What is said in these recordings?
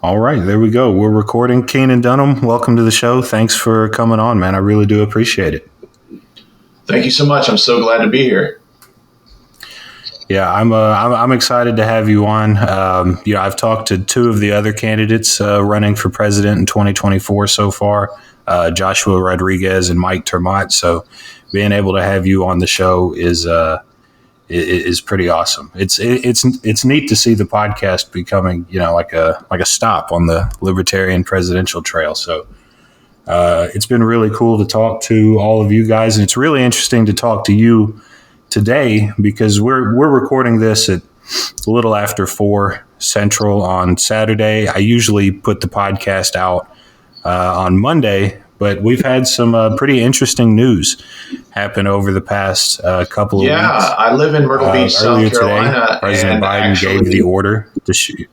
All right, there we go. We're recording. Keenan Dunham, welcome to the show. Thanks for coming on, man. I really do appreciate it. Thank you so much. I'm so glad to be here. Yeah, I'm excited to have you on. I've talked to two of the other candidates running for president in 2024 so far, Joshua Rodriguez and Mike Termott. So being able to have you on the show is pretty awesome. It's neat to see the podcast becoming, like a stop on the Libertarian presidential trail. So it's been really cool to talk to all of you guys, and it's really interesting to talk to you today because we're recording this at a little after 4 Central on Saturday. I usually put the podcast out on Monday, but we've had some pretty interesting news happen over the past couple of weeks. Yeah, I live in Myrtle Beach, South Carolina. Today, President Biden gave the order to shoot.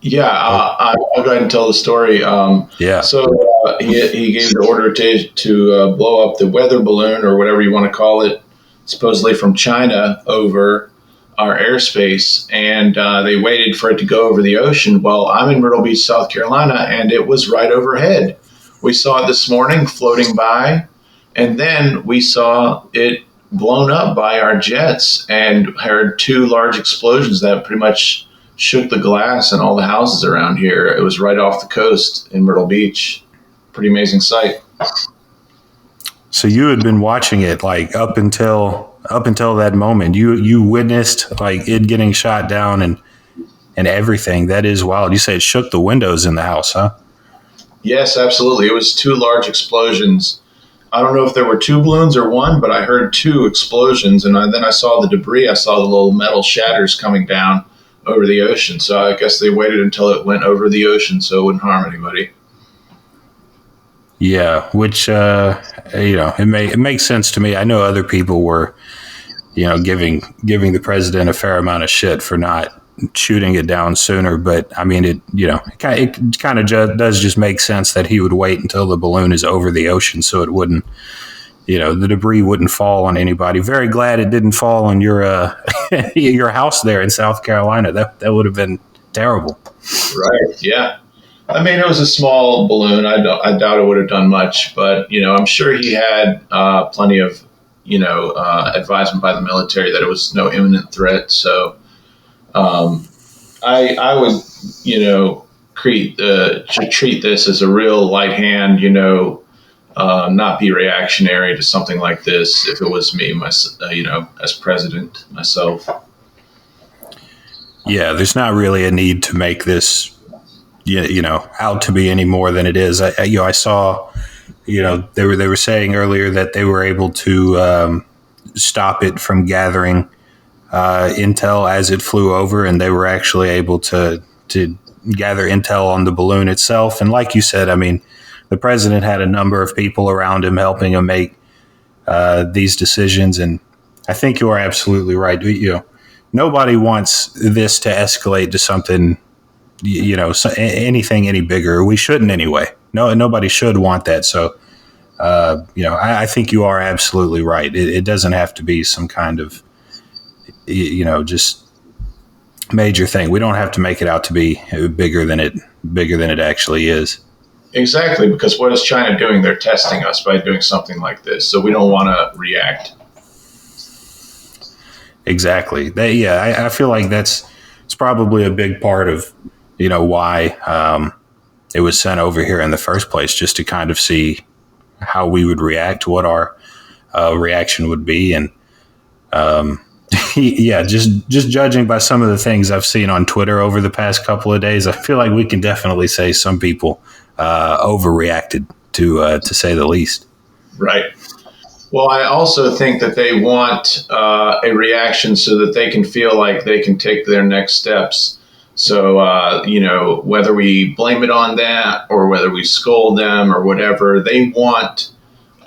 Yeah, I'll go ahead and tell the story. So he gave the order to blow up the weather balloon or whatever you want to call it, supposedly from China over our airspace, and they waited for it to go over the ocean. Well, I'm in Myrtle Beach, South Carolina, and it was right overhead. We saw it this morning floating by, and then we saw it blown up by our jets and heard 2 large explosions that pretty much shook the glass in all the houses around here. It was right off the coast in Myrtle Beach. Pretty amazing sight. So you had been watching it like up until that moment. You witnessed like it getting shot down and everything. That is wild. You say it shook the windows in the house, huh? Yes, absolutely. It was 2 large explosions. I don't know if there were 2 balloons or 1, but I heard 2 explosions, and then I saw the debris. I saw the little metal shatters coming down over the ocean. So I guess they waited until it went over the ocean so it wouldn't harm anybody. Yeah, which it makes sense to me. I know other people were, giving the president a fair amount of shit for not shooting it down sooner. But I mean, it kind of does just make sense that he would wait until the balloon is over the ocean so it wouldn't, the debris wouldn't fall on anybody. Very glad it didn't fall on your your house there in South Carolina. That would have been terrible. Right. Yeah. I mean, it was a small balloon. I doubt it would have done much, but I'm sure he had plenty of advisement by the military that it was no imminent threat. So I would treat this as a real light hand. Not be reactionary to something like this if it was me, as president myself. Yeah, there's not really a need to make this, out to be any more than it is. I saw, they were saying earlier that they were able to stop it from gathering intel as it flew over, and they were actually able to gather intel on the balloon itself. And like you said, I mean, the president had a number of people around him helping him make these decisions. And I think you are absolutely right. Nobody wants this to escalate to something, anything any bigger. We shouldn't anyway. No, nobody should want that. So, I think you are absolutely right. It doesn't have to be some kind of, just major thing. We don't have to make it out to be bigger than it actually is. Exactly, because what is China doing? They're testing us by doing something like this, so we don't want to react. Exactly. I feel like it's probably a big part of, why it was sent over here in the first place, just to kind of see how we would react, what our reaction would be. And just judging by some of the things I've seen on Twitter over the past couple of days, I feel like we can definitely say some people overreacted, to say the least. Right. Well, I also think that they want a reaction so that they can feel like they can take their next steps. So, whether we blame it on that or whether we scold them or whatever, they want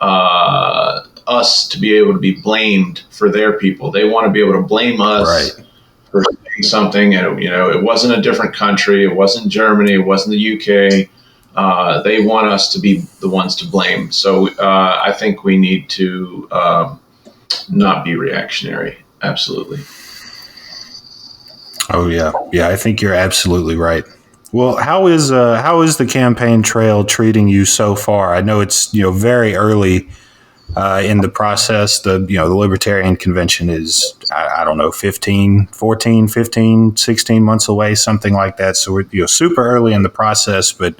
us to be able to be blamed for their people. They want to be able to blame us for saying something. And, it wasn't a different country. It wasn't Germany. It wasn't the UK. They want us to be the ones to blame. So I think we need to not be reactionary. Absolutely. Oh yeah, yeah. I think you're absolutely right. Well, how is the campaign trail treating you so far? I know it's very early in the process. The Libertarian convention is I don't know 15, 16 months away, something like that. So we're super early in the process. But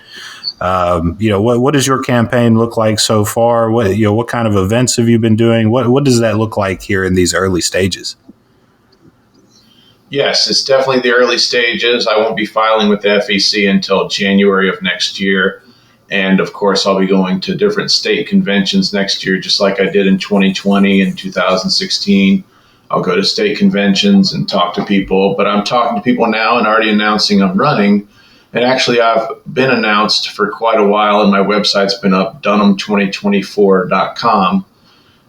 what does your campaign look like so far? What kind of events have you been doing? What does that look like here in these early stages? Yes, it's definitely the early stages. I won't be filing with the FEC until January of next year. And of course, I'll be going to different state conventions next year, just like I did in 2020 and 2016. I'll go to state conventions and talk to people, but I'm talking to people now and already announcing I'm running. And actually, I've been announced for quite a while, and my website's been up, Dunham2024.com.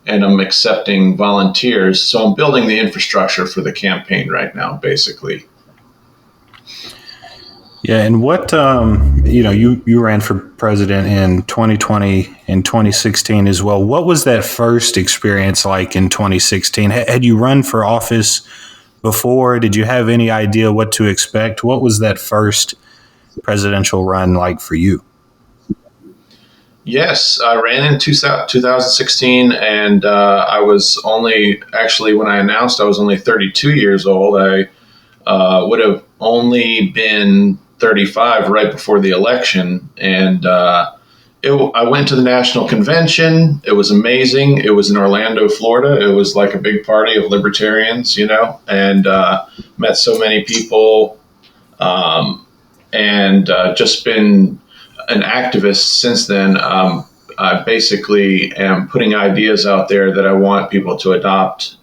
And I'm accepting volunteers. So I'm building the infrastructure for the campaign right now, basically. Yeah, and what you ran for president in 2020 and 2016 as well. What was that first experience like in 2016? Had you run for office before? Did you have any idea what to expect? What was that first presidential run like for you? Yes, I ran in 2016, and I was only, actually, when I announced I was only 32 years old. I would have only been 35 right before the election, and I went to the national convention. It was amazing. It was in Orlando, Florida. It was like a big party of libertarians, and met so many people, and just been an activist since then. I basically am putting ideas out there that I want people to adopt,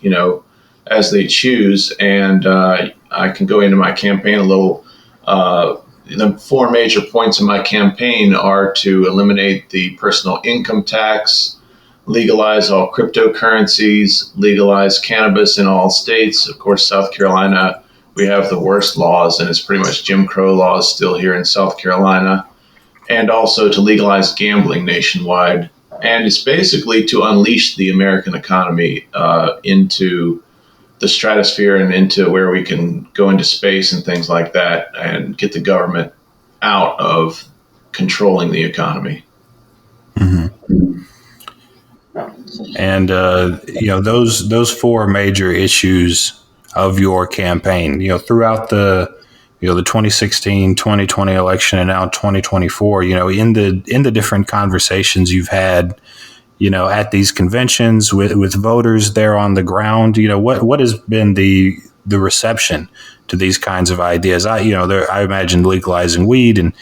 as they choose. And I can go into my campaign a little. The four major points of my campaign are to eliminate the personal income tax, legalize all cryptocurrencies, legalize cannabis in all states. Of course, South Carolina, we have the worst laws, and it's pretty much Jim Crow laws still here in South Carolina. And also to legalize gambling nationwide. And it's basically to unleash the American economy into the stratosphere and into where we can go into space and things like that and get the government out of controlling the economy. Mm-hmm. And, those four major issues of your campaign, throughout the 2016, 2020 election and now 2024, in the different conversations you've had, at these conventions with voters there on the ground, what has been the reception to these kinds of ideas? I imagine legalizing weed and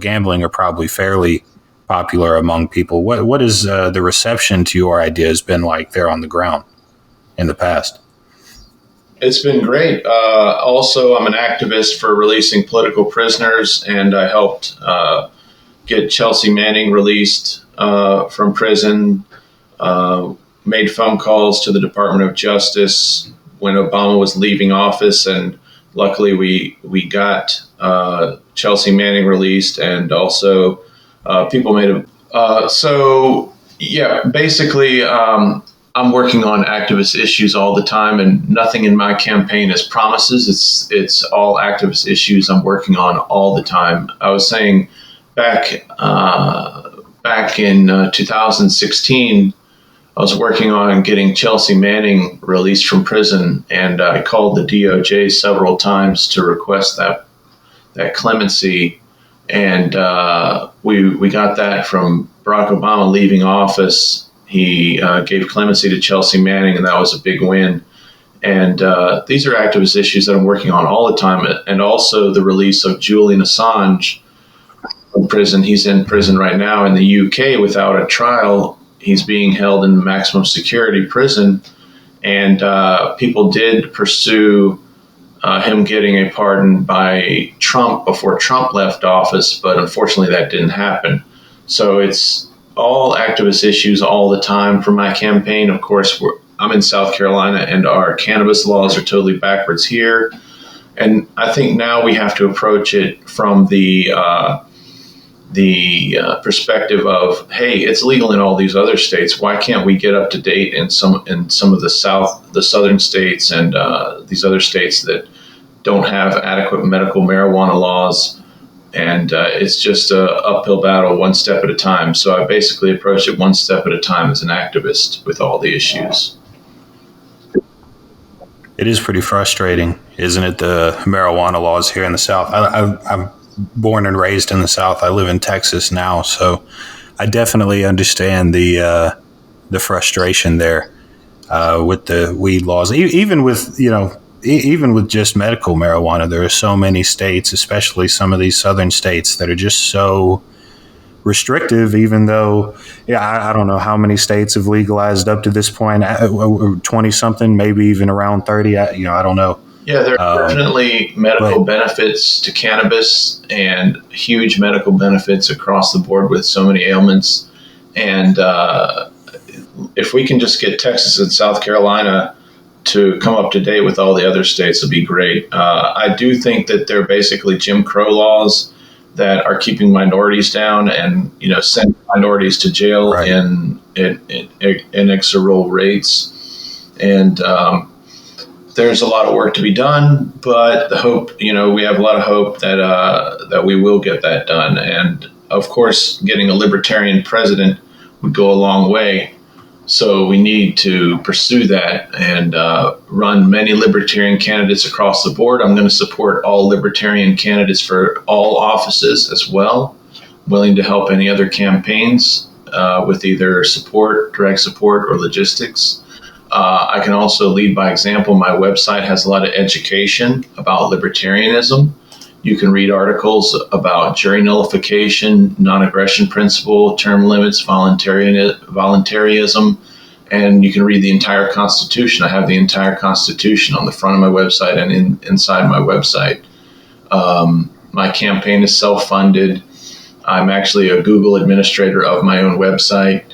gambling are probably fairly popular among people. What is the reception to your ideas been like there on the ground in the past? It's been great. Also, I'm an activist for releasing political prisoners, and I helped get Chelsea Manning released from prison, made phone calls to the Department of Justice when Obama was leaving office, and luckily we got Chelsea Manning released, and also people made basically I'm working on activist issues all the time, and nothing in my campaign is promises. It's all activist issues I'm working on all the time. I was saying back in 2016, I was working on getting Chelsea Manning released from prison, and I called the DOJ several times to request that clemency, and we got that from Barack Obama leaving office. He gave clemency to Chelsea Manning, and that was a big win. And these are activist issues that I'm working on all the time. And also the release of Julian Assange from prison. He's in prison right now in the UK without a trial. He's being held in maximum security prison. And people did pursue him getting a pardon by Trump before Trump left office, but unfortunately that didn't happen. So it's all activist issues all the time for my campaign. Of course, I'm in South Carolina, and our cannabis laws are totally backwards here. And I think now we have to approach it from the perspective of, hey, it's legal in all these other states. Why can't we get up to date in some of the southern states and these other states that don't have adequate medical marijuana laws? And it's just an uphill battle, one step at a time. So I basically approach it one step at a time as an activist with all the issues. It is pretty frustrating, isn't it? The marijuana laws here in the South. I'm born and raised in the South. I live in Texas now, so I definitely understand the frustration there with the weed laws. Even with just medical marijuana, there are so many states, especially some of these southern states, that are just so restrictive, even though, I don't know how many states have legalized up to this point, 20 something, maybe even around 30. I don't know. Yeah, there are definitely medical benefits to cannabis and huge medical benefits across the board with so many ailments. And if we can just get Texas and South Carolina to come up to date with all the other states, it'd be great. I do think that they're basically Jim Crow laws that are keeping minorities down and, sending minorities to jail in inexorable rates. And there's a lot of work to be done, but the hope, we have a lot of hope that we will get that done. And of course, getting a libertarian president would go a long way. So we need to pursue that and run many libertarian candidates across the board. I'm going to support all libertarian candidates for all offices as well. Willing to help any other campaigns with either support, direct support, or logistics. I can also lead by example. My website has a lot of education about libertarianism. You can read articles about jury nullification, non-aggression principle, term limits, voluntarism, and you can read the entire Constitution. I have the entire Constitution on the front of my website and inside my website. My campaign is self-funded. I'm actually a Google administrator of my own website,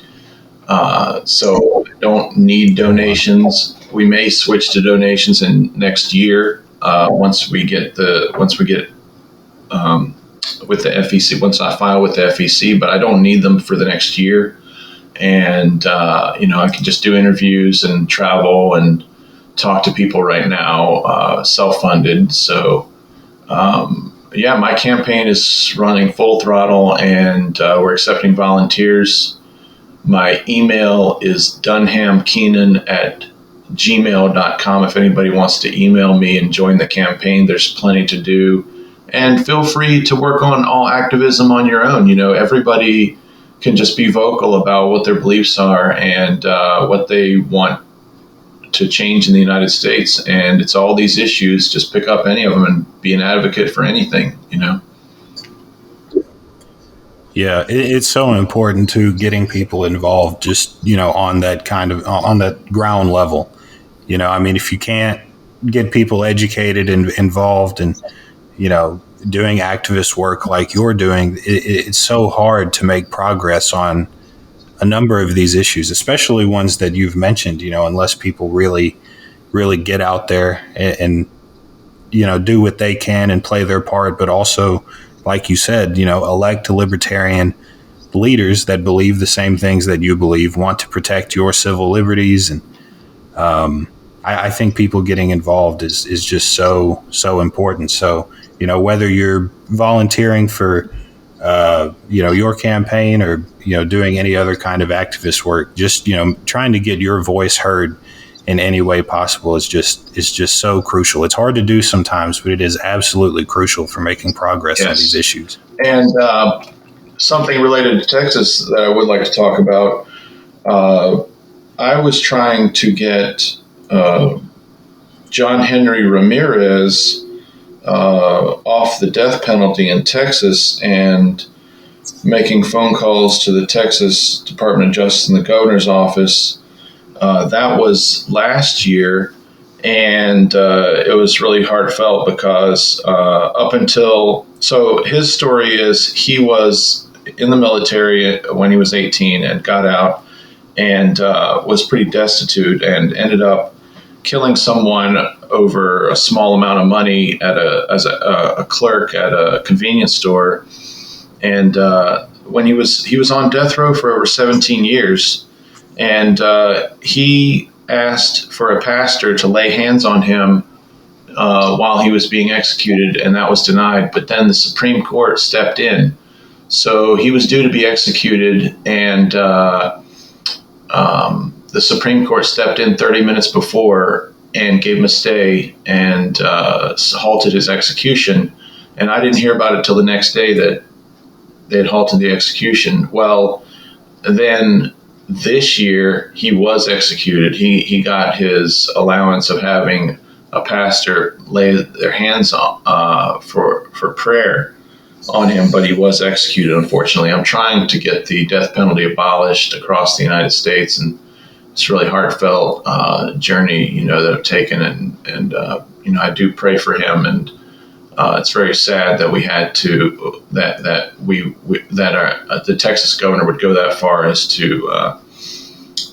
so I don't need donations. We may switch to donations in next year once we get with the FEC, once I file with the FEC, but I don't need them for the next year. And, I can just do interviews and travel and talk to people right now, self-funded. So, my campaign is running full throttle and we're accepting volunteers. My email is dunhamkeenan@gmail.com. If anybody wants to email me and join the campaign, there's plenty to do. And feel free to work on all activism on your own. Everybody can just be vocal about what their beliefs are and what they want to change in the United States. And it's all these issues. Just pick up any of them and be an advocate for anything, Yeah, it's so important to getting people involved just, on that on that ground level. If you can't get people educated and involved and, doing activist work like you're doing, it's so hard to make progress on a number of these issues, especially ones that you've mentioned, unless people really, really get out there and do what they can and play their part, but also, like you said, elect libertarian leaders that believe the same things that you believe, want to protect your civil liberties. And I think people getting involved is just so important. So, whether you're volunteering for, your campaign or, doing any other kind of activist work, just, trying to get your voice heard in any way possible is just so crucial. It's hard to do sometimes, but it is absolutely crucial for making progress on these issues. And something related to Texas that I would like to talk about. I was trying to get John Henry Ramirez off the death penalty in Texas and making phone calls to the Texas Department of Justice and the governor's office. That was last year, and it was really heartfelt because so his story is he was in the military when he was 18 and got out and was pretty destitute and ended up killing someone over a small amount of money as a clerk at a convenience store. And when he was on death row for over 17 years, and he asked for a pastor to lay hands on him while he was being executed, and that was denied. But then the Supreme Court stepped in. So he was due to be executed, and the Supreme Court stepped in 30 minutes before and gave him a stay and halted his execution. And I didn't hear about it till the next day that they had halted the execution. Well, then this year he was executed. He got his allowance of having a pastor lay their hands on for prayer on him, but he was executed, unfortunately. I'm trying to get the death penalty abolished across the United States, and it's a really heartfelt journey, that I've taken, and I do pray for him, and it's very sad that we had to that the Texas governor would go that far as to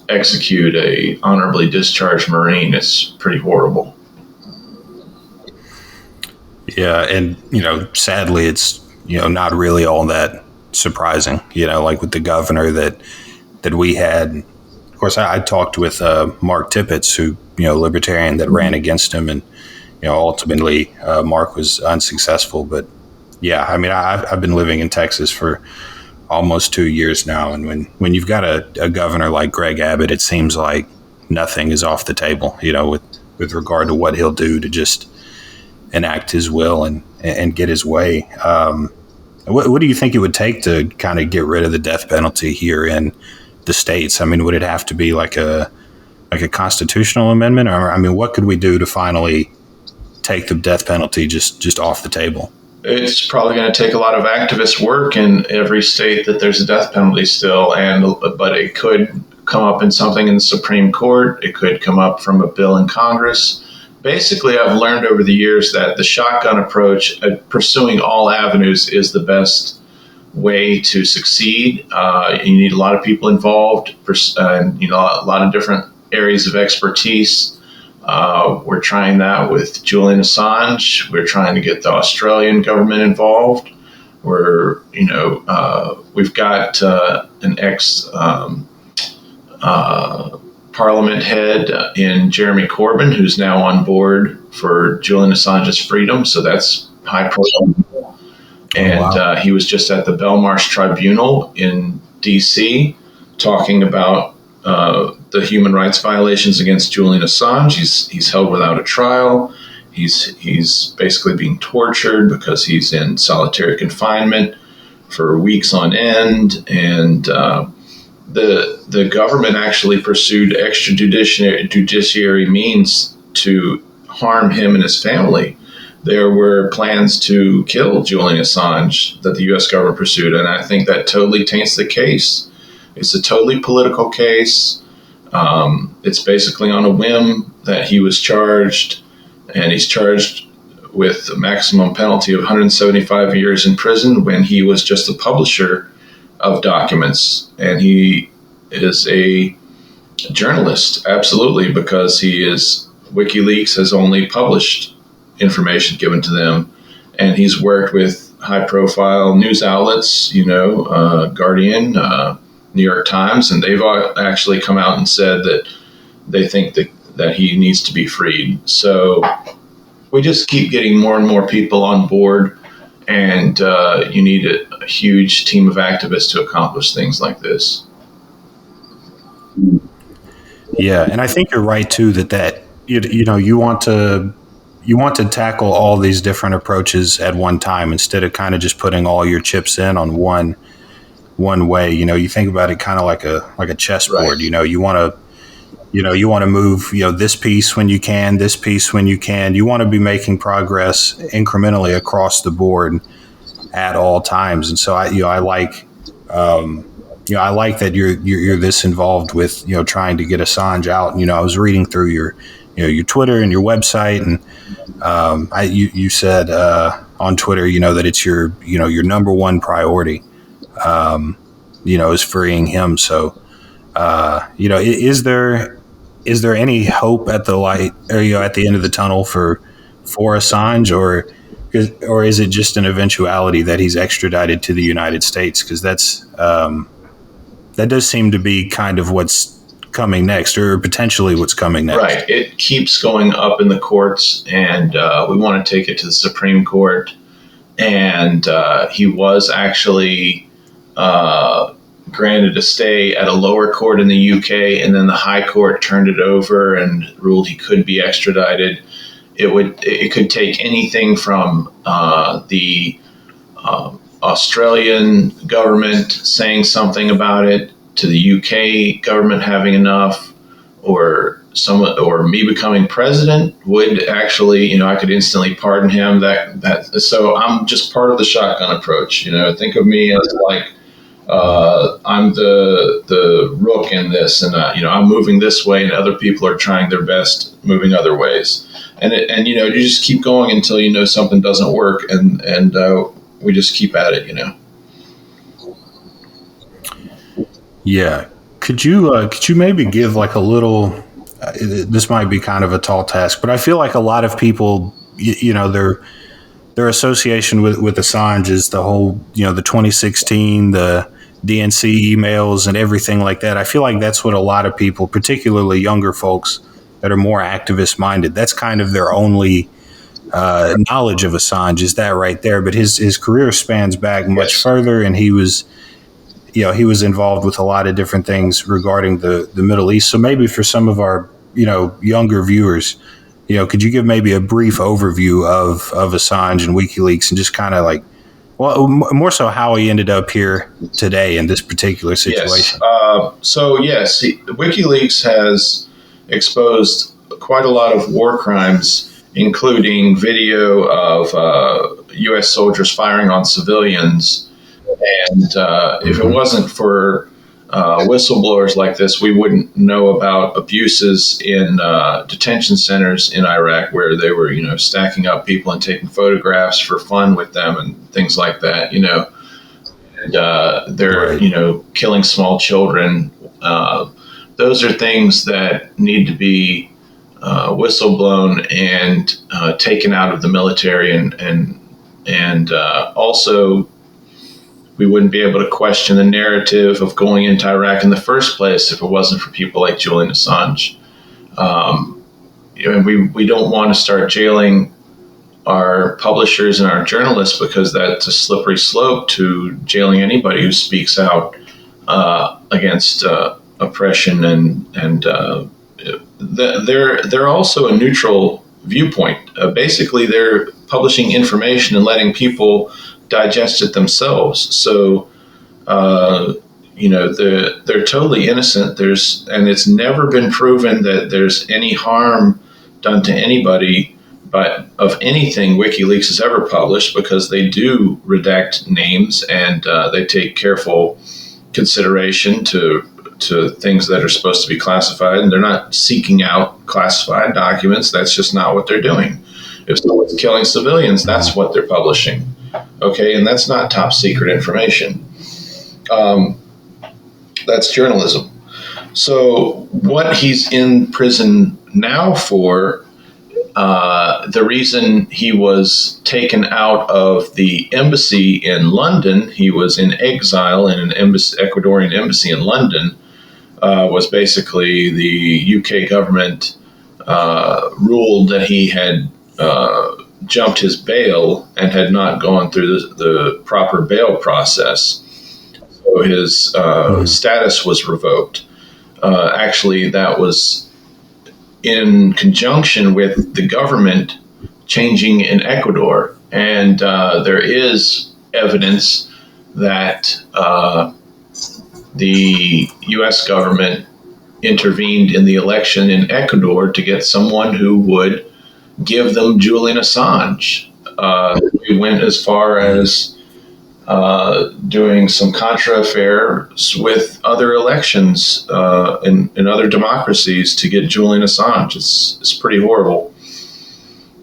execute a honorably discharged Marine. It's pretty horrible. Yeah, and sadly, it's not really all that surprising. Like with the governor that we had. Of course, I talked with Mark Tippett, who Libertarian, that ran against him, and ultimately Mark was unsuccessful. But yeah, I mean, I've been living in Texas for almost 2 years now, and when you've got a governor like Greg Abbott, it seems like nothing is off the table. With regard to what he'll do to just enact his will and get his way. What do you think it would take to kind of get rid of the death penalty here in the States? I mean, would it have to be like a constitutional amendment, or I mean, what could we do to finally take the death penalty just off the table? It's probably going to take a lot of activist work in every state that there's a death penalty still, but it could come up in something in the Supreme Court. It could come up from a bill in Congress. Basically, I've learned over the years that the shotgun approach, pursuing all avenues, is the best way to succeed. You need a lot of people involved, and a lot of different areas of expertise. We're trying that with Julian Assange. We're trying to get the Australian government involved. We've got an ex Parliament head in Jeremy Corbyn, who's now on board for Julian Assange's freedom. So that's high profile. And wow. He was just at the Belmarsh Tribunal in D.C. talking about the human rights violations against Julian Assange. He's held without a trial. He's basically being tortured because he's in solitary confinement for weeks on end. And the government actually pursued extrajudiciary means to harm him and his family. There were plans to kill Julian Assange that the U.S. government pursued, and I think that totally taints the case. It's a totally political case. It's basically on a whim that he was charged, and he's charged with a maximum penalty of 175 years in prison when he was just a publisher of documents, and he is a journalist, absolutely, because WikiLeaks has only published information given to them, and he's worked with high-profile news outlets, Guardian, New York Times, and they've actually come out and said that they think that he needs to be freed. So we just keep getting more and more people on board, and you need a huge team of activists to accomplish things like this. Yeah, and I think you're right too that you want to tackle all these different approaches at one time instead of kind of just putting all your chips in on one way. You think about it kind of like a chessboard. Right. You want to move this piece when you can, this piece when you can. You want to be making progress incrementally across the board at all times. And so I like that you're this involved with trying to get Assange out. I was reading through your Twitter and your website, and you said on Twitter that it's your number one priority is freeing him. So is there any hope at the light or at the end of the tunnel for Assange, or or is it just an eventuality that he's extradited to the United States? Because that does seem to be kind of what's coming next, or potentially what's coming next. Right. It keeps going up in the courts, and we want to take it to the Supreme Court. And he was actually granted a stay at a lower court in the UK, and then the High Court turned it over and ruled he could be extradited. It could take anything from the Australian government saying something about it to the UK government having enough, or me becoming president would actually, I could instantly pardon him. So I'm just part of the shotgun approach. Think of me as like I'm the rook in this, and I'm moving this way, and other people are trying their best moving other ways. And you just keep going until something doesn't work, and we just keep at it. Yeah. Could you maybe give like a little? This might be kind of a tall task, but I feel like a lot of people, their association with Assange is the whole, the 2016, the DNC emails and everything like that. I feel like that's what a lot of people, particularly younger folks that are more activist minded, that's kind of their only knowledge of Assange, is that right there. But his career spans back much further, and he was involved with a lot of different things regarding the Middle East. So maybe for some of our, younger viewers, could you give maybe a brief overview of Assange and WikiLeaks, and just kind of like, well, more so how he ended up here today in this particular situation? Yes. WikiLeaks has exposed quite a lot of war crimes, including video of U.S. soldiers firing on civilians. And if it wasn't for whistleblowers like this, we wouldn't know about abuses in detention centers in Iraq, where they were, stacking up people and taking photographs for fun with them and things like that, And they're, right. Killing small children. Those are things that need to be whistleblown and taken out of the military, and also, we wouldn't be able to question the narrative of going into Iraq in the first place if it wasn't for people like Julian Assange. And we don't want to start jailing our publishers and our journalists, because that's a slippery slope to jailing anybody who speaks out against oppression, and they're also a neutral viewpoint. Basically, they're publishing information and letting people digest it themselves. So, they're totally innocent. And it's never been proven that there's any harm done to anybody, but of anything WikiLeaks has ever published, because they do redact names, and they take careful consideration to things that are supposed to be classified, and they're not seeking out classified documents. That's just not what they're doing. If someone's killing civilians, that's what they're publishing. Okay, and that's not top secret information. That's journalism. So what he's in prison now for, the reason he was taken out of the embassy in London, he was in exile in an Ecuadorian embassy in London, was basically the UK government ruled that he had jumped his bail and had not gone through the proper bail process. So his status was revoked. Actually, that was in conjunction with the government changing in Ecuador. And there is evidence that the U.S. government intervened in the election in Ecuador to get someone who would give them Julian Assange. We went as far as doing some contra affairs with other elections in other democracies to get Julian Assange. It's pretty horrible.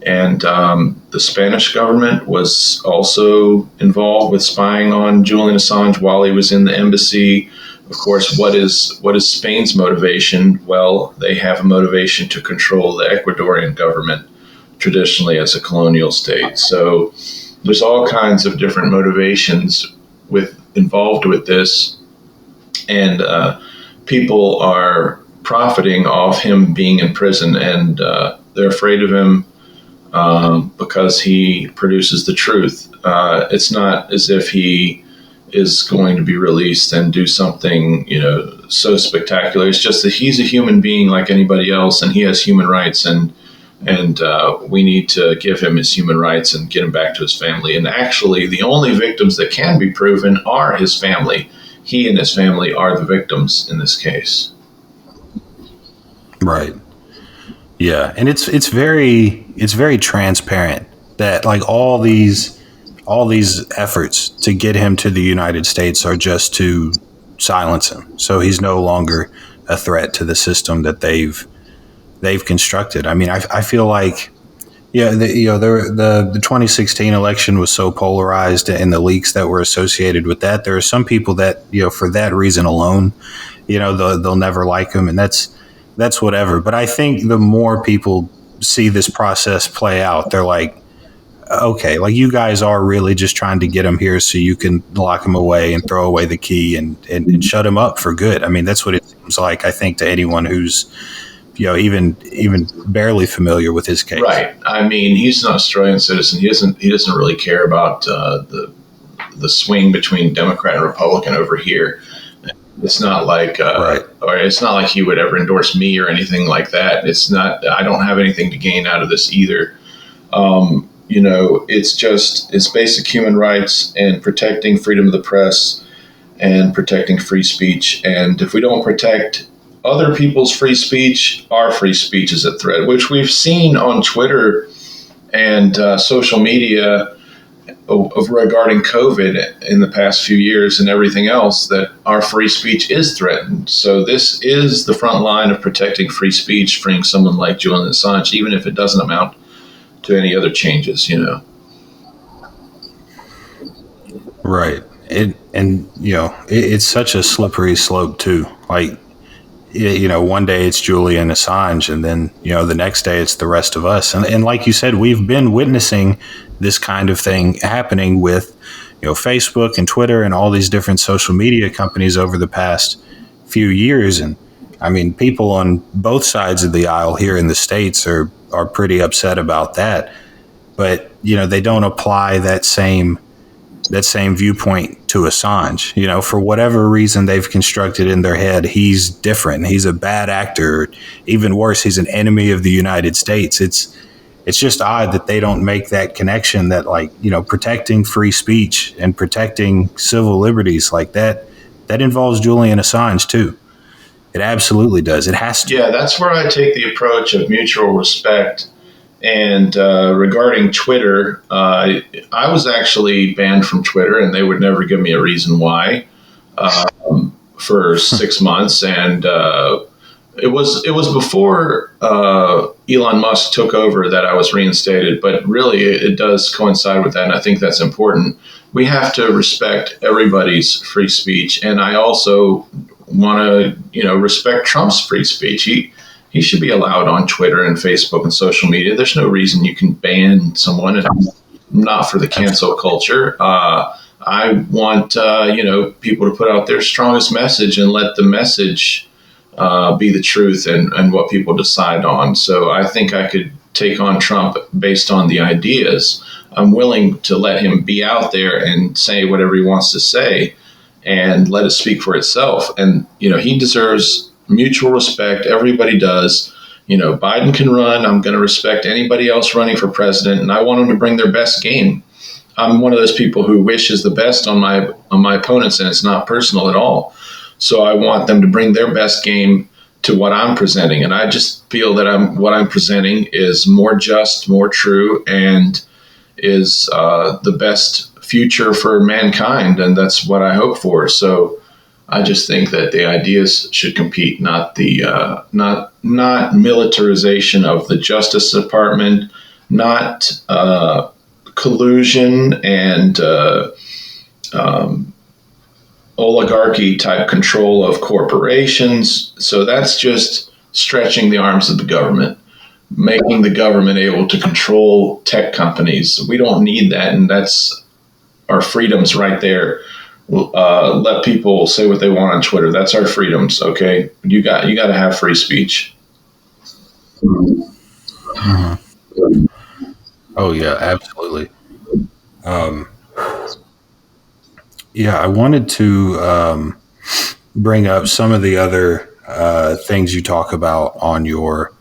And the Spanish government was also involved with spying on Julian Assange while he was in the embassy. Of course, what is Spain's motivation? Well, they have a motivation to control the Ecuadorian government traditionally as a colonial state. So there's all kinds of different motivations involved with this, and people are profiting off him being in prison, and they're afraid of him because he produces the truth. It's not as if he is going to be released and do something, so spectacular. It's just that he's a human being like anybody else, and he has human rights, and we need to give him his human rights and get him back to his family. And actually, the only victims that can be proven are his family. He and his family are the victims in this case. Right. Yeah, and it's very transparent that like all these efforts to get him to the United States are just to silence him, so he's no longer a threat to the system that they've constructed. I mean, I feel like, the 2016 election was so polarized, and the leaks that were associated with that. There are some people that, for that reason alone, they'll never like him, and that's whatever. But I think the more people see this process play out, they're like, okay, like you guys are really just trying to get him here so you can lock him away and throw away the key and shut him up for good. I mean, that's what it seems like, I think, to anyone who's, even barely familiar with his case. Right. I mean, he's an Australian citizen. He doesn't really care about the swing between Democrat and Republican over here. It's not like, right. Or it's not like he would ever endorse me or anything like that. It's not. I don't have anything to gain out of this either. It's basic human rights and protecting freedom of the press and protecting free speech. And if we don't protect other people's free speech, our free speech is at threat, which we've seen on Twitter and social media regarding COVID in the past few years and everything else, that our free speech is threatened. So this is the front line of protecting free speech, freeing someone like Julian Assange, even if it doesn't amount to any other changes, Right. It's such a slippery slope too. Like, one day it's Julian Assange, and then, the next day it's the rest of us. And like you said, we've been witnessing this kind of thing happening with, Facebook and Twitter and all these different social media companies over the past few years. And I mean, people on both sides of the aisle here in the States are pretty upset about that. But, they don't apply that same viewpoint to Assange. For whatever reason they've constructed in their head, he's different. He's a bad actor. Even worse, he's an enemy of the United States. It's just odd that they don't make that connection that, like, protecting free speech and protecting civil liberties like that involves Julian Assange too. It absolutely does. It has to. Yeah, that's where I take the approach of mutual respect. And regarding Twitter, I was actually banned from Twitter, and they would never give me a reason why for 6 months. And it was before Elon Musk took over that I was reinstated. But really, it does coincide with that, and I think that's important. We have to respect everybody's free speech, and I also want to, respect Trump's free speech. He should be allowed on Twitter and Facebook and social media. There's no reason you can ban someone. And I'm not for the cancel culture. I want, people to put out their strongest message and let the message be the truth and what people decide on. So I think I could take on Trump based on the ideas. I'm willing to let him be out there and say whatever he wants to say and let it speak for itself. And, he deserves mutual respect. Everybody does. Biden can run. I'm going to respect anybody else running for president, and I want them to bring their best game. I'm one of those people who wishes the best on my opponents, and it's not personal at all. So I want them to bring their best game to what I'm presenting, and I just feel that what I'm presenting is more just, more true, and is the best future for mankind, and that's what I hope for. So I just think that the ideas should compete, not the not militarization of the Justice Department, not collusion and oligarchy type control of corporations. So that's just stretching the arms of the government. making the government able to control tech companies. We don't need that, and that's our freedoms right there. Let people say what they want on Twitter. That's our freedoms. Okay, you got to have free speech. Mm-hmm. Oh yeah, absolutely. I wanted to bring up some of the other things you talk about on your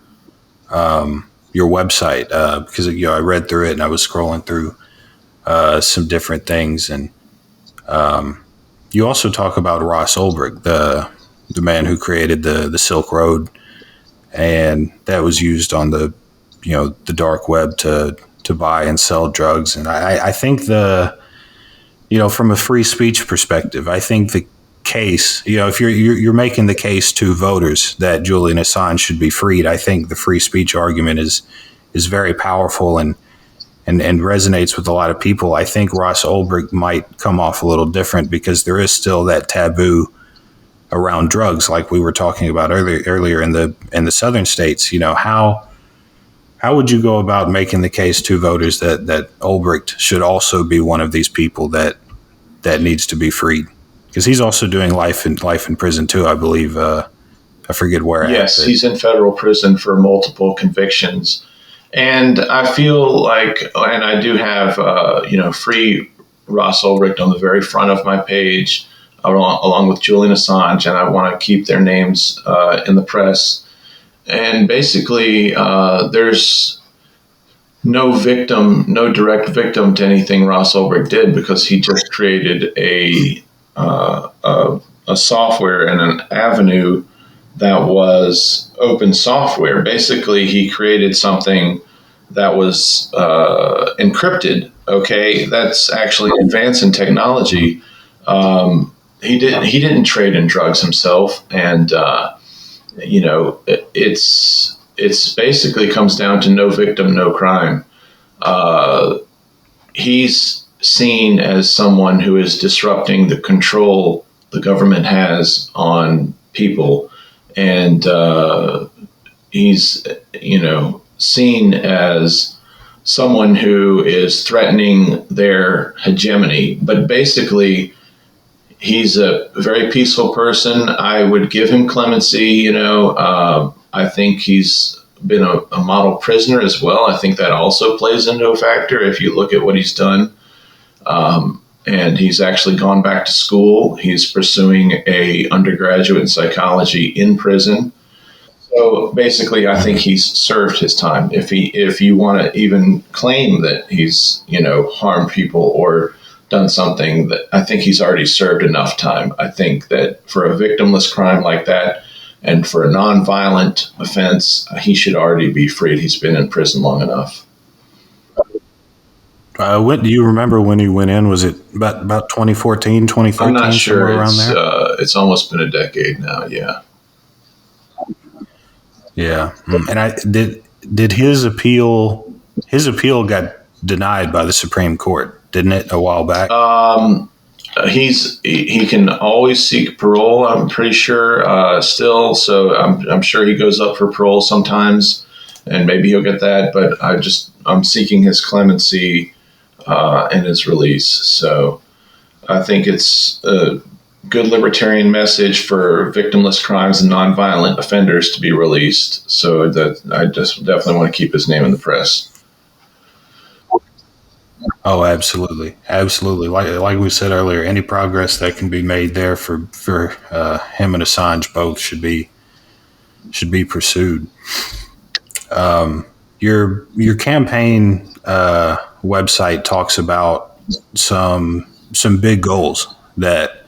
website because I read through it and I was scrolling through some different things, and you also talk about Ross Ulbricht, the man who created the Silk Road, and that was used on the dark web to buy and sell drugs. And I think from a free speech perspective, I think the case, if you're making the case to voters that Julian Assange should be freed, I think the free speech argument is very powerful and resonates with a lot of people. I think Ross Ulbricht might come off a little different because there is still that taboo around drugs, like we were talking about earlier in the southern states. How would you go about making the case to voters that Ulbricht should also be one of these people that needs to be freed? Because he's also doing life in prison too, I believe. I forget where. Yes, he's in federal prison for multiple convictions, and I feel like, and I do have free Ross Ulbricht on the very front of my page, along with Julian Assange, and I want to keep their names in the press. And basically, there's no direct victim to anything Ross Ulbricht did, because he just created a software and an avenue that was open software. Basically, he created something that was encrypted. Okay, that's actually an advance in technology. He didn't trade in drugs himself, and it's basically comes down to no victim, no crime. He's seen as someone who is disrupting the control the government has on people, and he's seen as someone who is threatening their hegemony. But basically, he's a very peaceful person. I would give him clemency. I think he's been a model prisoner as well. I think that also plays into a factor if you look at what he's done. And he's actually gone back to school. He's pursuing a undergraduate in psychology in prison. So basically, I think he's served his time. If you want to even claim that he's harmed people or done something, that I think he's already served enough time. I think that for a victimless crime like that, and for a nonviolent offense, he should already be freed. He's been in prison long enough. What do you remember when he went in? Was it about 2014, 2013? I'm not sure. Around there? It's almost been a decade now. Yeah. Yeah, and did his appeal? His appeal got denied by the Supreme Court, didn't it, a while back? He can always seek parole, I'm pretty sure, still. So I'm sure he goes up for parole sometimes, and maybe he'll get that. But I'm seeking his clemency and his release. So I think it's a good libertarian message for victimless crimes and nonviolent offenders to be released. So that I just definitely want to keep his name in the press. Oh, absolutely. Absolutely. Like we said earlier, any progress that can be made there for him and Assange both should be pursued. Your campaign website talks about some big goals that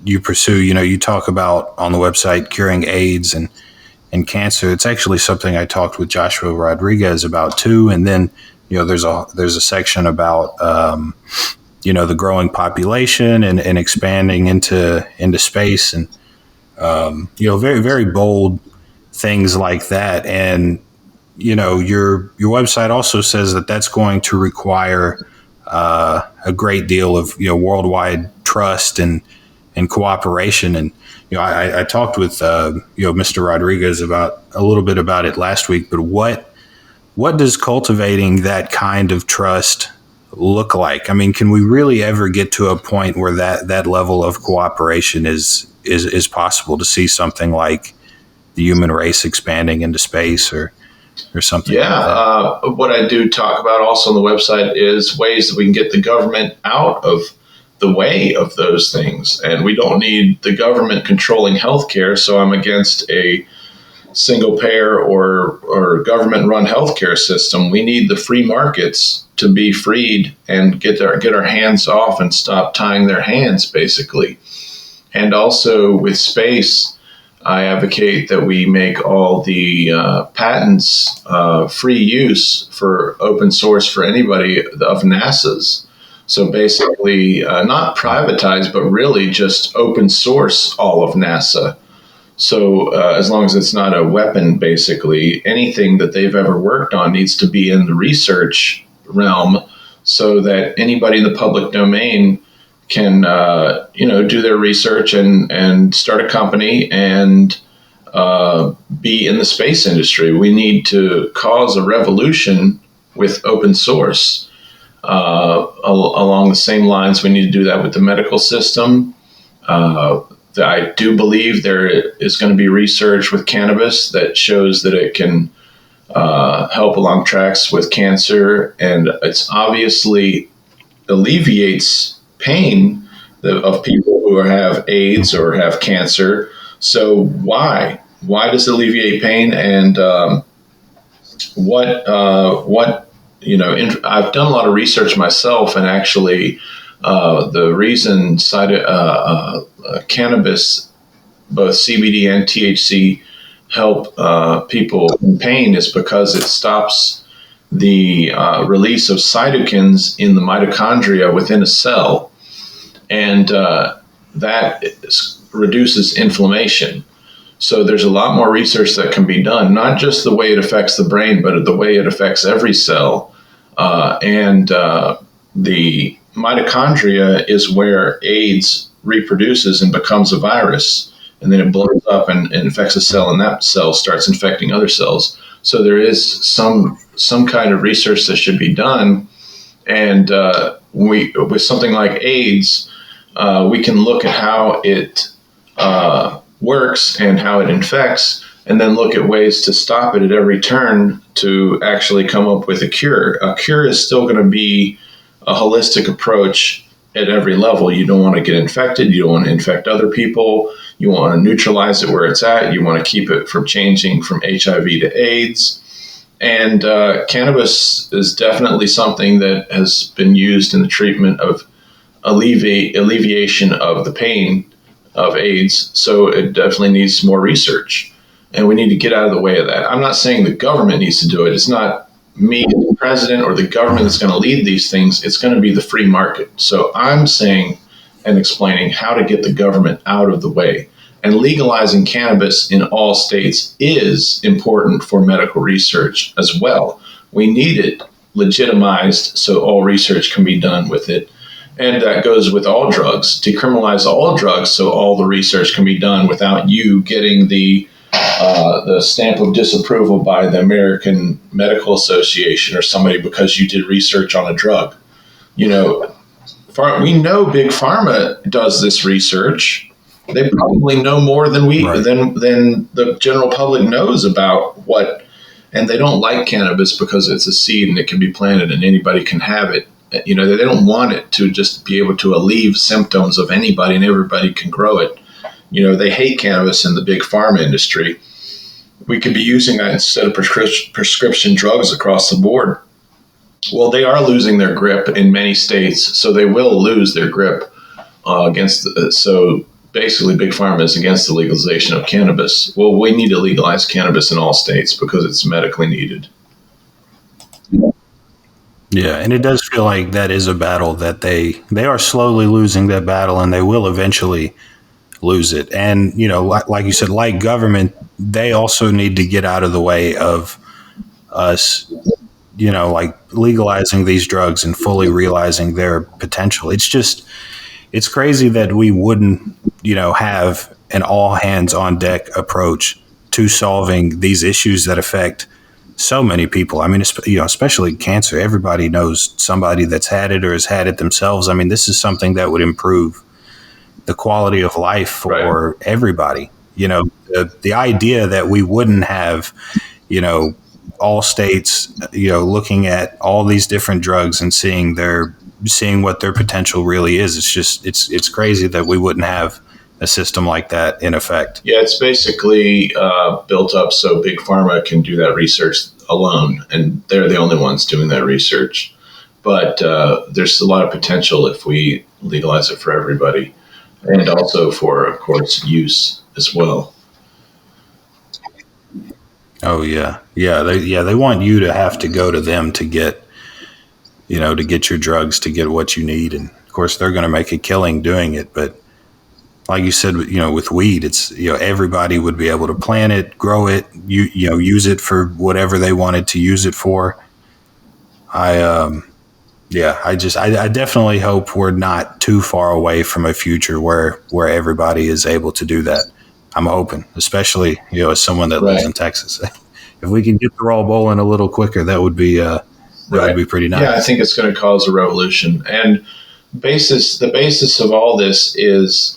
you pursue. You talk about on the website curing AIDS and cancer. It's actually something I talked with Joshua Rodriguez about too. And then there's a section about the growing population and expanding into space, and very, very bold things like that. And your website also says that that's going to require a great deal of worldwide trust and and cooperation. And I talked with Mr. Rodriguez about a little bit about it last week. But what does cultivating that kind of trust look like? I mean, can we really ever get to a point where that level of cooperation is possible, to see something like the human race expanding into space or something? Yeah, like that? What I do talk about also on the website is ways that we can get the government out of the way of those things. And we don't need the government controlling healthcare. So I'm against a single payer or government run healthcare system. We need the free markets to be freed and get our hands off and stop tying their hands, basically. And also with space, I advocate that we make all the patents free use for open source for anybody of NASA's. So basically, not privatized, but really just open source all of NASA. So as long as it's not a weapon, basically, anything that they've ever worked on needs to be in the research realm so that anybody in the public domain can, do their research and start a company and be in the space industry. We need to cause a revolution with open source. Along the same lines, we need to do that with the medical system. I do believe there is going to be research with cannabis that shows that it can help along tracks with cancer, and it's obviously alleviates pain of people who have AIDS or have cancer. So why does it alleviate pain? And I've done a lot of research myself, and actually the reason cannabis, both CBD and THC, help people in pain is because it stops the release of cytokines in the mitochondria within a cell, and that reduces inflammation. So there's a lot more research that can be done, not just the way it affects the brain, but the way it affects every cell. And the mitochondria is where AIDS reproduces and becomes a virus, and then it blows up and infects a cell, and that cell starts infecting other cells. So there is some kind of research that should be done, and with something like AIDS, we can look at how it works and how it infects, and then look at ways to stop it at every turn to actually come up with a cure. A cure is still going to be a holistic approach at every level. You don't want to get infected. You don't want to infect other people. You want to neutralize it where it's at. You want to keep it from changing from HIV to AIDS. And cannabis is definitely something that has been used in the treatment of alleviation of the pain of AIDS. So it definitely needs more research, and we need to get out of the way of that. I'm not saying the government needs to do it. It's not me, the president, or the government that's going to lead these things. It's going to be the free market. So I'm saying and explaining how to get the government out of the way. And legalizing cannabis in all states is important for medical research as well. We need it legitimized so all research can be done with it. And that goes with all drugs. Decriminalize all drugs so all the research can be done without you getting the stamp of disapproval by the American Medical Association or somebody because you did research on a drug. We know Big Pharma does this research. They probably know more than than the general public knows about what, and they don't like cannabis because it's a seed and it can be planted and anybody can have it. They don't want it to just be able to alleviate symptoms of anybody and everybody can grow it. They hate cannabis in the big pharma industry. We could be using that instead of prescription drugs across the board. Well, they are losing their grip in many states, so they will lose their grip so basically big pharma is against the legalization of cannabis. Well, we need to legalize cannabis in all states because it's medically needed. Yeah, and it does feel like that is a battle that they are slowly losing that battle, and they will eventually lose it. And, like you said, like government, they also need to get out of the way of us, like legalizing these drugs and fully realizing their potential. It's just, it's crazy that we wouldn't, have an all hands on deck approach to solving these issues that affect so many people. I mean, especially cancer. Everybody knows somebody that's had it or has had it themselves. I mean, this is something that would improve the quality of life for everybody. The idea that we wouldn't have, all states, looking at all these different drugs and seeing what their potential really is. It's crazy that we wouldn't have a system like that in effect. Yeah, it's basically built up so Big Pharma can do that research alone, and they're the only ones doing that research. But there's a lot of potential if we legalize it for everybody, and also for, of course, use as well. Oh yeah, they want you to have to go to them to get, to get your drugs, to get what you need, and of course they're going to make a killing doing it. But like you said, with weed, it's everybody would be able to plant it, grow it, use it for whatever they wanted to use it for. I definitely hope we're not too far away from a future where everybody is able to do that. I'm hoping, especially as someone that lives in Texas. If we can get the ball rolling a little quicker, that would be would be pretty nice. Yeah, I think it's going to cause a revolution. And the basis of all this is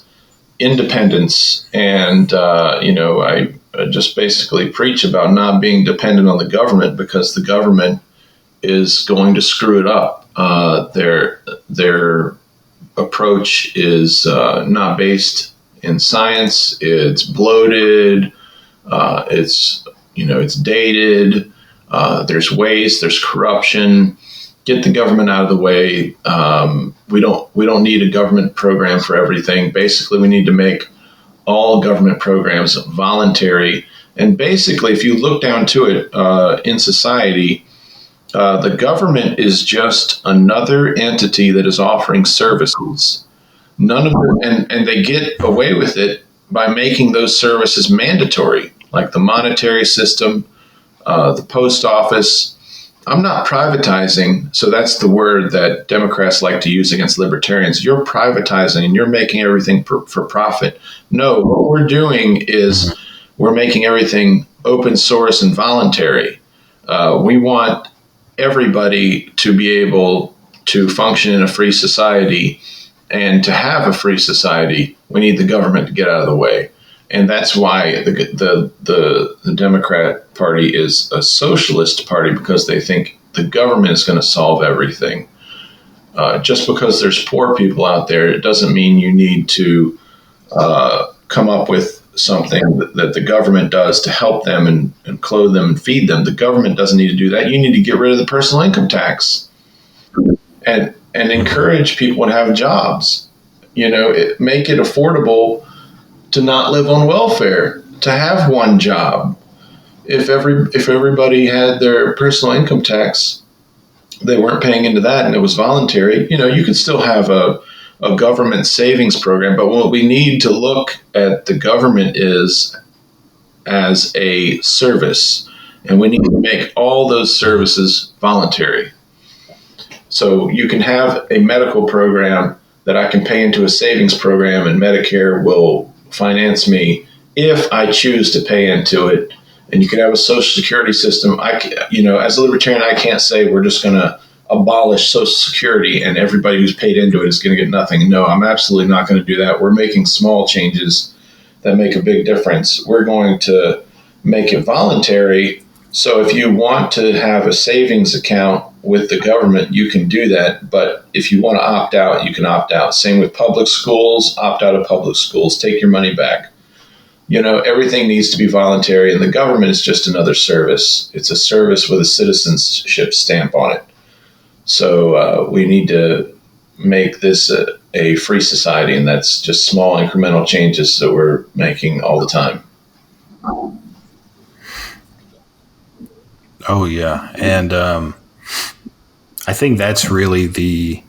independence. And I just basically preach about not being dependent on the government, because the government is going to screw it up. Their approach is not based in science. It's bloated. It's dated. There's waste. There's corruption. Get the government out of the way. We don't need a government program for everything. Basically, we need to make all government programs voluntary. And basically, if you look down to it in society, the government is just another entity that is offering services. None of them, and they get away with it by making those services mandatory, like the monetary system, the post office. I'm not privatizing, so that's the word that Democrats like to use against libertarians. You're privatizing and you're making everything for profit. No, what we're doing is we're making everything open source and voluntary. We want everybody to be able to function in a free society. And to have a free society, we need the government to get out of the way. And that's why the Democrat Party is a socialist party, because they think the government is going to solve everything. Just because there's poor people out there, it doesn't mean you need to come up with something that the government does to help them and clothe them and feed them. The government doesn't need to do that. You need to get rid of the personal income tax and encourage people to have jobs. Make it affordable to not live on welfare, to have one job. If everybody had their personal income tax, they weren't paying into that, and it was voluntary. You could still have a government savings program, but what we need to look at the government is as a service, and we need to make all those services voluntary. So you can have a medical program that I can pay into a savings program, and Medicare will finance me if I choose to pay into it. And you can have a Social Security system. As a libertarian, I can't say we're just going to abolish Social Security and everybody who's paid into it is going to get nothing. No, I'm absolutely not going to do that. We're making small changes that make a big difference. We're going to make it voluntary. So if you want to have a savings account with the government, you can do that. But if you want to opt out, you can opt out. Same with public schools. Opt out of public schools. Take your money back. Everything needs to be voluntary, and the government is just another service. It's a service with a citizenship stamp on it. So we need to make this a free society, and that's just small incremental changes that we're making all the time. Oh, yeah. And I think that's really the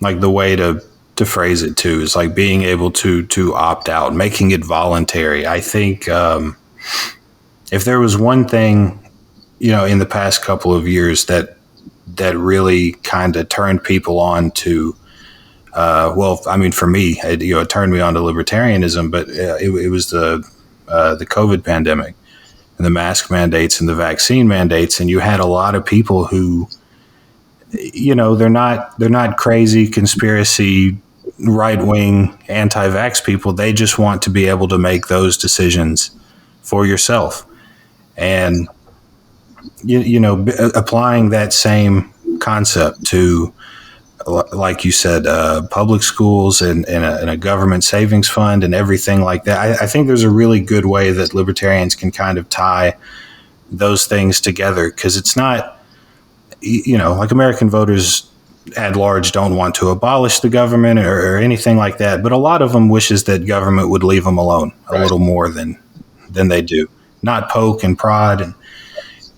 way to phrase it too, is like being able to opt out, making it voluntary. I think if there was one thing, in the past couple of years that really kind of turned people on to Well, I mean, for me, it turned me on to libertarianism, but it was the COVID pandemic and the mask mandates and the vaccine mandates, and you had a lot of people who, they're not crazy conspiracy right wing anti-vax people. They just want to be able to make those decisions for yourself, and applying that same concept to, like you said, public schools and a government savings fund and everything like that. I think there's a really good way that libertarians can kind of tie those things together, because it's not, like American voters at large don't want to abolish the government or anything like that, but a lot of them wishes that government would leave them alone a little more than they do, not poke and prod and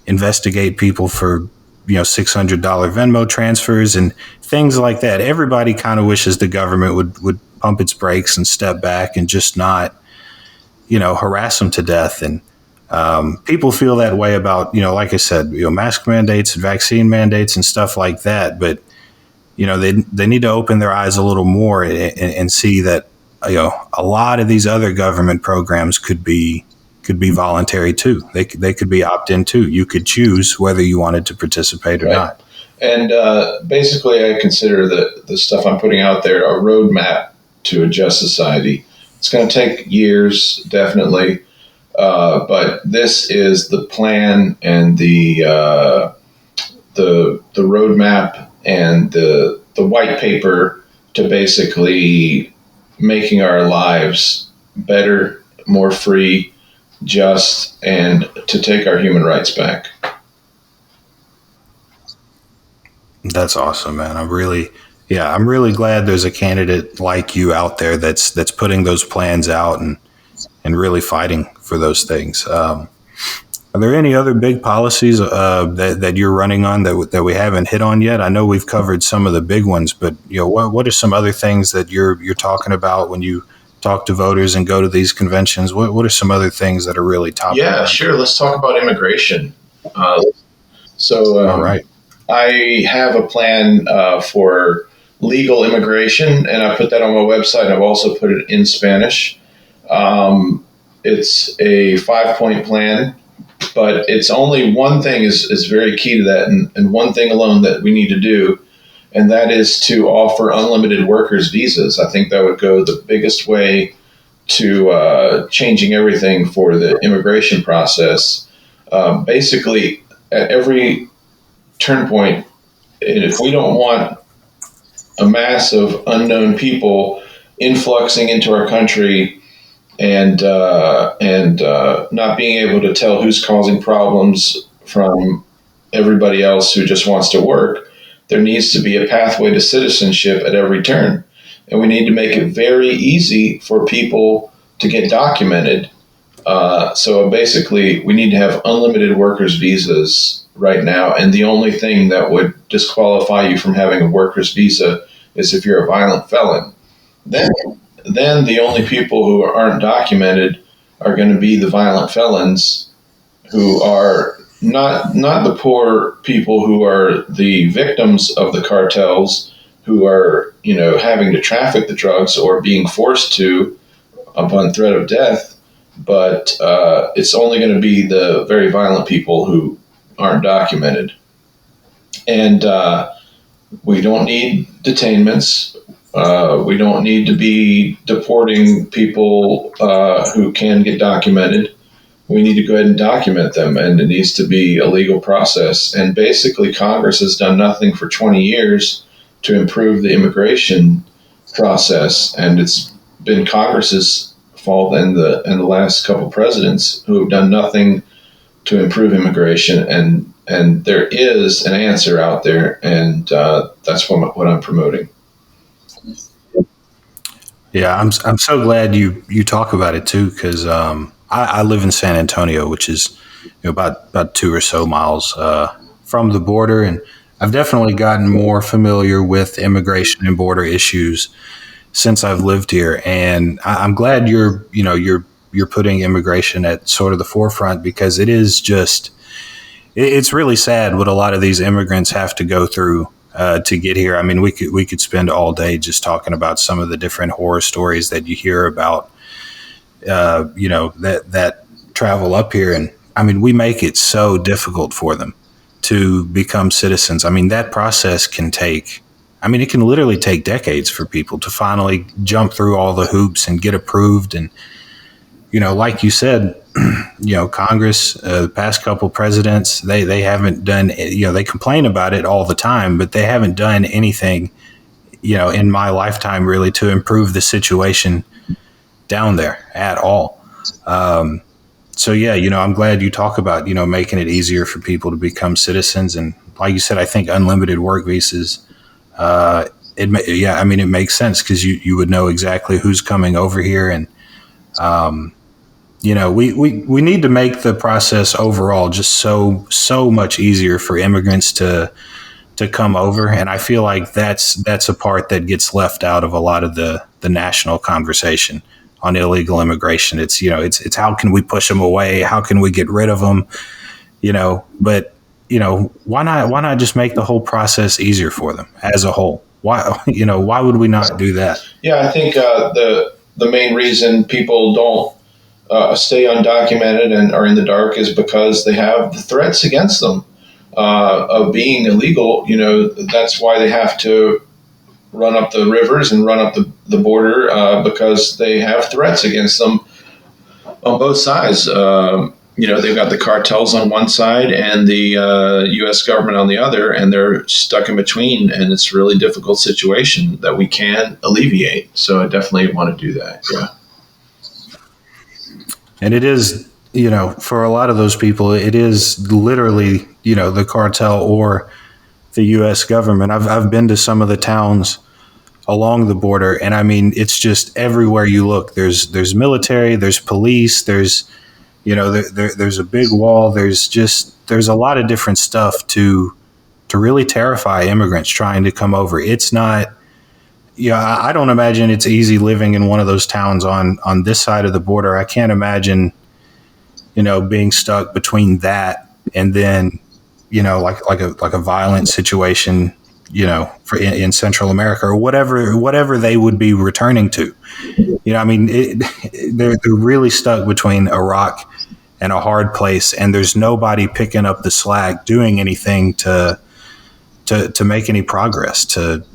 investigate people for $600 Venmo transfers and things like that. Everybody kind of wishes the government would pump its brakes and step back and just not, harass them to death. And people feel that way about, like I said, mask mandates, vaccine mandates, and stuff like that. But they need to open their eyes a little more and see that a lot of these other government programs could be voluntary too. They could be opt-in too. You could choose whether you wanted to participate or not. And basically, I consider the stuff I'm putting out there a roadmap to a just society. It's going to take years, definitely, but this is the plan and the roadmap and the white paper to basically making our lives better, more free, just, and to take our human rights back. That's awesome, man. I'm really glad there's a candidate like you out there that's putting those plans out and really fighting for those things. Are there any other big policies that you're running on that we haven't hit on yet? I know we've covered some of the big ones, but what are some other things that you're talking about when you talk to voters and go to these conventions? What are some other things that are really top? Yeah, sure. Let's talk about immigration. All right. I have a plan for legal immigration, and I put that on my website. I've also put it in Spanish. It's a 5-point plan, but it's only one thing is very key to that, and one thing alone that we need to do, and that is to offer unlimited workers visas. I think that would go the biggest way to changing everything for the immigration process. Basically, at every turn point, if we don't want a mass of unknown people influxing into our country and not being able to tell who's causing problems from everybody else who just wants to work, there needs to be a pathway to citizenship at every turn. And we need to make it very easy for people to get documented. So basically, we need to have unlimited workers visas right now. And the only thing that would disqualify you from having a worker's visa is if you're a violent felon. Then the only people who aren't documented are going to be the violent felons, who are not the poor people who are the victims of the cartels, who are, having to traffic the drugs or being forced to upon threat of death. But it's only going to be the very violent people who aren't documented. And we don't need detainments. We don't need to be deporting people who can get documented. We need to go ahead and document them, and it needs to be a legal process. And basically, Congress has done nothing for 20 years to improve the immigration process, and it's been Congress's fault and the last couple presidents who have done nothing to improve immigration. And there is an answer out there, and that's what I'm promoting. Yeah, I'm so glad you talk about it too, because I live in San Antonio, which is about 2 or so miles from the border, and I've definitely gotten more familiar with immigration and border issues since I've lived here. And I'm glad you're putting immigration at sort of the forefront, because it is just, it's really sad what a lot of these immigrants have to go through to get here. I mean, we could spend all day just talking about some of the different horror stories that you hear about, that travel up here. And I mean, we make it so difficult for them to become citizens. I mean, that process it can literally take decades for people to finally jump through all the hoops and get approved. And, like you said, Congress, the past couple presidents, they haven't done, they complain about it all the time, but they haven't done anything, in my lifetime really to improve the situation down there at all. So yeah, I'm glad you talk about, making it easier for people to become citizens. And like you said, I think unlimited work visas, it makes sense because you would know exactly who's coming over here. And, we need to make the process overall just so much easier for immigrants to come over. And I feel like that's a part that gets left out of a lot of the national conversation on illegal immigration. It's how can we push them away? How can we get rid of them? But why not just make the whole process easier for them as a whole? Why would we not do that? Yeah, I think the main reason people don't stay undocumented and are in the dark is because they have the threats against them of being illegal. That's why they have to run up the rivers and run up the border because they have threats against them on both sides. They've got the cartels on one side and the U.S. government on the other, and they're stuck in between. And it's a really difficult situation that we can alleviate. So I definitely want to do that. Yeah. And it is, for a lot of those people, it is literally, the cartel or the U.S. government. I've been to some of the towns along the border, and I mean, it's just everywhere you look. There's military, there's police, there's a big wall. There's a lot of different stuff to really terrify immigrants trying to come over. It's not. I don't imagine it's easy living in one of those towns on this side of the border. I can't imagine, being stuck between that and then, like a violent situation, in Central America or whatever they would be returning to. They're really stuck between a rock and a hard place, and there's nobody picking up the slack, doing anything to make any progress to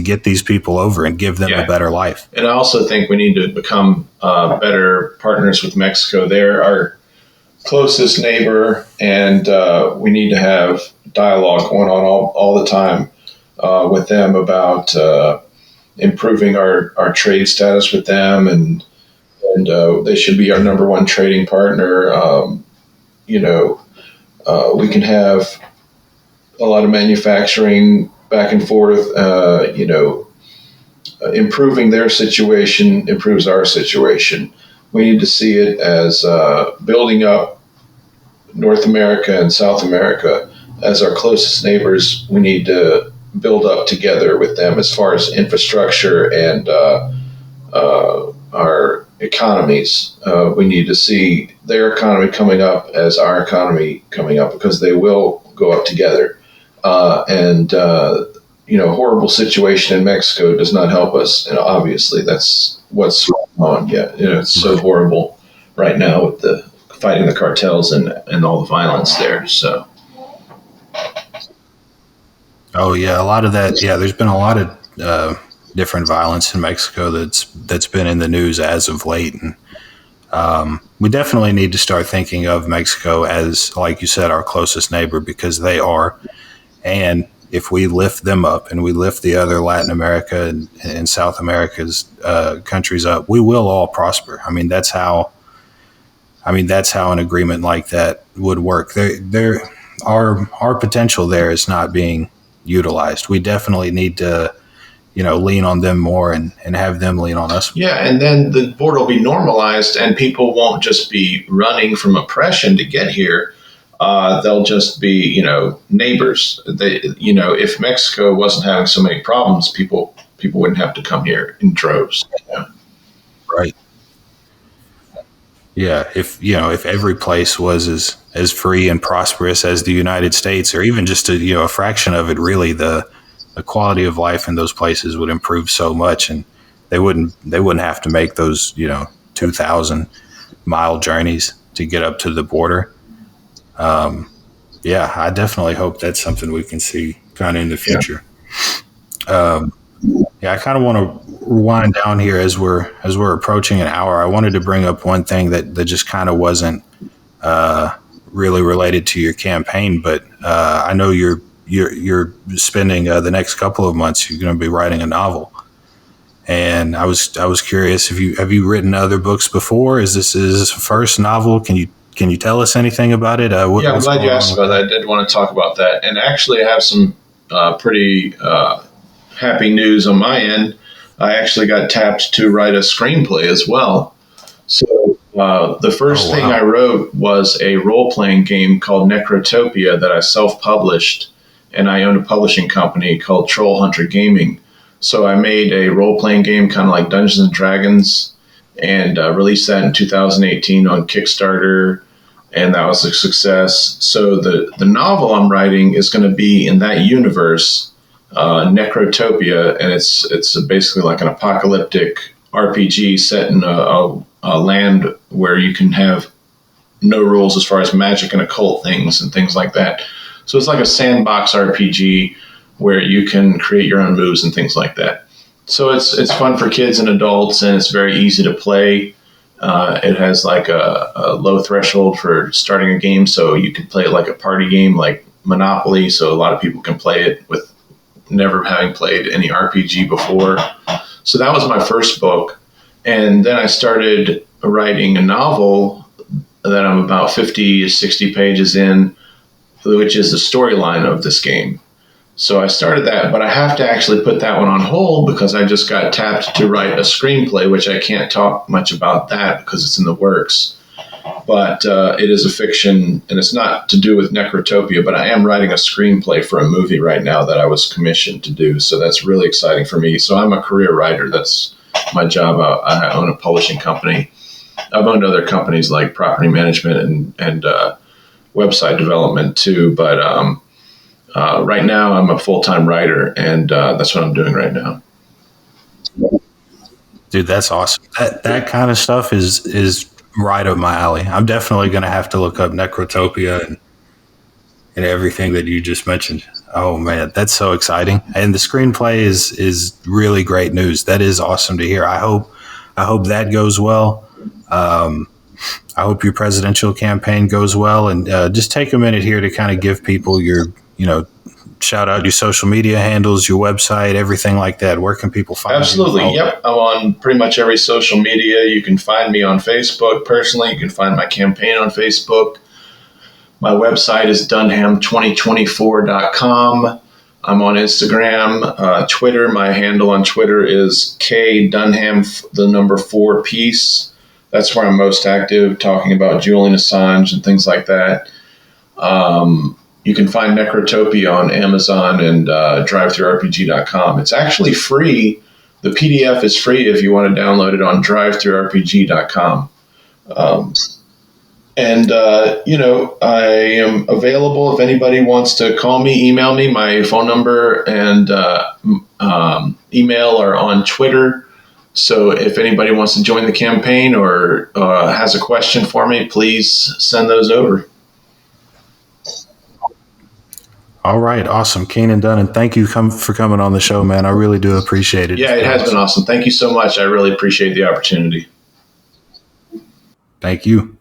get these people over and give them a better life. And I also think we need to become better partners with Mexico. They're our closest neighbor, and we need to have dialogue going on all the time with them about improving our trade status with them, and they should be our number one trading partner. We can have a lot of manufacturing back and forth, improving their situation improves our situation. We need to see it as building up North America and South America as our closest neighbors. We need to build up together with them as far as infrastructure and our economies. We need to see their economy coming up as our economy coming up, because they will go up together. Horrible situation in Mexico does not help us. And obviously that's what's going on. Yeah. It's so horrible right now with the fighting the cartels and all the violence there. So. Oh yeah. A lot of that. Yeah. There's been a lot of, different violence in Mexico that's been in the news as of late. And, we definitely need to start thinking of Mexico as, like you said, our closest neighbor, because they are. And if we lift them up and we lift the other Latin America and South America's countries up, we will all prosper. That's how an agreement like that would work. Our potential there is not being utilized. We definitely need to, lean on them more and have them lean on us. Yeah, and then the border will be normalized, and people won't just be running from oppression to get here. They'll just be, neighbors. If Mexico wasn't having so many problems, people wouldn't have to come here in droves. Yeah. Right. Yeah. If every place was as free and prosperous as the United States, or even just a fraction of it, really, the the quality of life in those places would improve so much, and they wouldn't have to make those 2,000-mile journeys to get up to the border. I definitely hope that's something we can see kind of in the future. I kind of want to rewind down here as we're approaching an hour. I wanted to bring up one thing that just kind of wasn't really related to your campaign, but I know you're spending the next couple of months. You're going to be writing a novel, and I was curious, have you written other books before? Is this a first novel? Can you tell us anything about it? I'm glad you asked about that. I did want to talk about that, and actually I have some pretty happy news on my end. I actually got tapped to write a screenplay as well. So the first thing I wrote was a role-playing game called Necrotopia that I self-published, and I own a publishing company called Troll Hunter Gaming. So I made a role-playing game kind of like Dungeons and Dragons, and released that in 2018 on Kickstarter, and that was a success. So the novel I'm writing is going to be in that universe, Necrotopia, and it's basically like an apocalyptic RPG set in a land where you can have no rules as far as magic and occult things and things like that. So it's like a sandbox RPG where you can create your own moves and things like that. So it's fun for kids and adults, and it's very easy to play. It has like a low threshold for starting a game, so you can play it like a party game, like Monopoly. So a lot of people can play it with never having played any RPG before. So that was my first book. And then I started writing a novel that I'm about 50 to 60 pages in, which is the storyline of this game. So I started that, but I have to actually put that one on hold because I just got tapped to write a screenplay, which I can't talk much about that because it's in the works. But it is a fiction, and it's not to do with Necrotopia, but I am writing a screenplay for a movie right now that I was commissioned to do. So that's really exciting for me. So I'm a career writer. That's my job. I own a publishing company. I've owned other companies like property management and website development too. But right now I'm a full-time writer, and that's what I'm doing right now. Dude, that's awesome. That kind of stuff is right up my alley. I'm definitely going to have to look up Necrotopia and everything that you just mentioned. Oh man, that's so exciting. And the screenplay is really great news. That is awesome to hear. I hope that goes well. I hope your presidential campaign goes well, and just take a minute here to kind of give people your, shout out your social media handles, your website, everything like that. Where can people find you? Absolutely. Yep. I'm on pretty much every social media. You can find me on Facebook personally. You can find my campaign on Facebook. My website is dunham2024.com. I'm on Instagram, Twitter. My handle on Twitter is KDunham, the number 4 piece. That's where I'm most active, talking about Julian Assange and things like that. You can find Necrotopia on Amazon and drivethrurpg.com. It's actually free. The PDF is free if you want to download it on drivethrurpg.com. I am available if anybody wants to call me, email me. My phone number and email are on Twitter. So if anybody wants to join the campaign or has a question for me, please send those over. All right. Awesome. Keenan Dunham, thank you for coming on the show, man. I really do appreciate it. Yeah, it has been awesome. Thank you so much. I really appreciate the opportunity. Thank you.